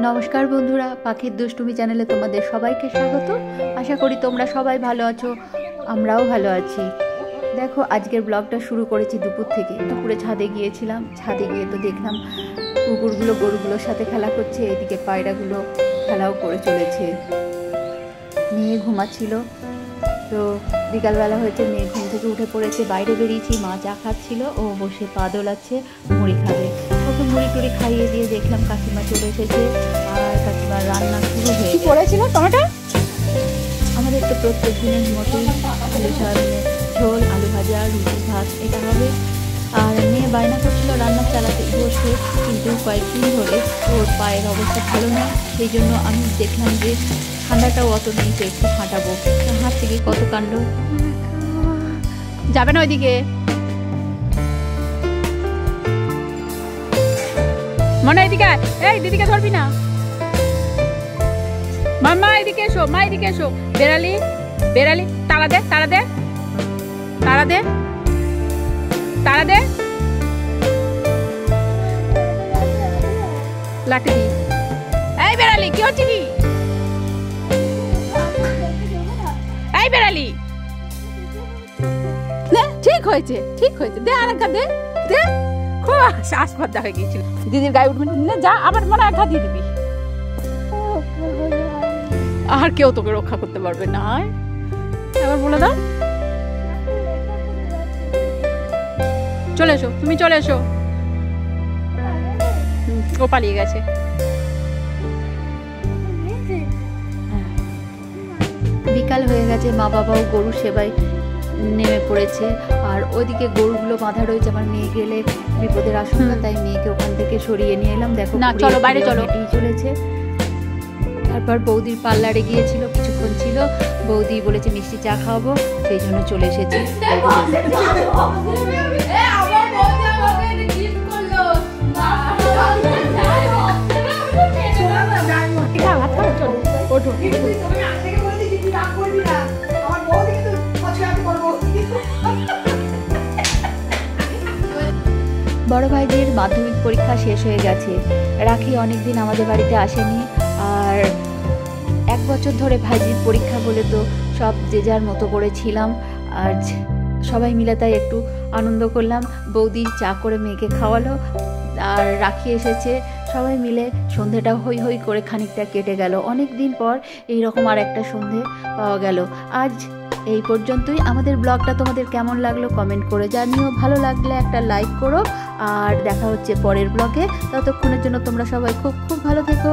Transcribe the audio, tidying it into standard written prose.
নমস্কার বন্ধুরা, পাখির দুষ্টুমি চ্যানেলে তোমাদের সবাইকে স্বাগত। আশা করি তোমরা সবাই ভালো আছো, আমরাও ভালো আছি। দেখো, আজকের ব্লগটা শুরু করেছি দুপুর থেকে। দুপুরে ছাদে গিয়েছিলাম, ছাদে গিয়ে তো দেখলাম কুকুরগুলো গরুগুলোর সাথে খেলা করছে, এদিকে পায়রাগুলো খেলাও করে চলেছে। মেয়ে ঘুমাচ্ছিল, তো বিকালবেলা হয়েছে, মেয়ে ঘুম থেকে উঠে পড়েছে। বাইরে বেরিয়েছি, মা চা খাচ্ছিল, ও বসে পা দোলাচ্ছে, মুড়ি খাবে। ওকে মুড়ি টুড়ি খাইয়ে দিয়ে দেখলাম কাকিমা চলে এসেছে, আর কাকিমার রান্না শুরু হয়ে পড়েছিল। টমেটো আমাদের তো প্রত্যেক দিনের মতোই আলু সয়াবিনের ঝোল, আলু ভাজা, রুটি, ভাত এটা হবে। আর মেয়ে বায়না করছিল রান্না চালাতে বসে, কিন্তু কয়েকদিন ধরে ওর পায়ের অবস্থা ভালো না। সেই জন্য আমি দেখলাম যে ঠান্ডাটাও অত নেই, যে একটু হাঁটাবো। হাঁট থেকে কত কাণ্ড। যাবে না ওইদিকে, মনে এদিকে। এই দিদিকে ধরবি না। মা এদিকে এসো, মা এদিকে এসো। বেড়ালি বেড়ালি, তাড়া দে, তাড়া দে, তাড়া দে, তাড়া দে, লাঠি দি। এই বেড়ালি, কি হচ্ছে কি? এই বেড়ালি, ঠিক হয়েছে, ঠিক হয়েছে। দে আর একটা দে, দে। খুব আসপাদ্দা হয়ে গিয়েছিল। দিদির গায়ে উঠবে না, যা। আবার মনে একটা দিয়ে দিবি। আর কেউ তোকে রক্ষা করতে পারবে না। এবার বলে দাও, চলে এসো, তুমি চলে এসো। ও পালিয়ে গেছে। বিকাল হয়ে গেছে, মা বাবাও গরু সেবায় নেমে পড়েছে। আর ওইদিকে গরুগুলো বাঁধা রয়েছে, আমার মেয়ে গেলে বিপদের আশঙ্কা, তাই মেয়েকে ওখান থেকে সরিয়ে নিয়ে এলাম। দেখো না, চলো বাইরে চলো। চলেছে। তারপর বৌদির পার্লারে গিয়েছিল, কিছুক্ষণ ছিল। বৌদি বলেছে মিষ্টি চা খাওয়াবো, সেই জন্য চলে এসেছি। বড় ভাইদের মাধ্যমিক পরীক্ষা শেষ হয়ে গেছে। রাখি অনেকদিন আমাদের বাড়িতে আসেনি, আর 1 বছর ধরে ভাইজির পরীক্ষা বলে তো সব যে যার মতো করেছিলাম। আর সবাই মিলে তাই একটু আনন্দ করলাম। বৌদি চা করে মেয়েকে খাওয়ালো, আর রাখি এসেছে। সবাই মিলে সন্ধেটা হই হই করে খানিকটা কেটে গেল। অনেক দিন পর এইরকম আর একটা সন্ধে পাওয়া গেল। আজ এই পর্যন্তই। আমাদের ব্লগটা তোমাদের কেমন লাগলো কমেন্ট করে জানিও। ভালো লাগলে একটা লাইক করো, আর দেখা হচ্ছে পরের ব্লগে। ততক্ষণের জন্য তোমরা সবাই খুব খুব ভালো থেকো।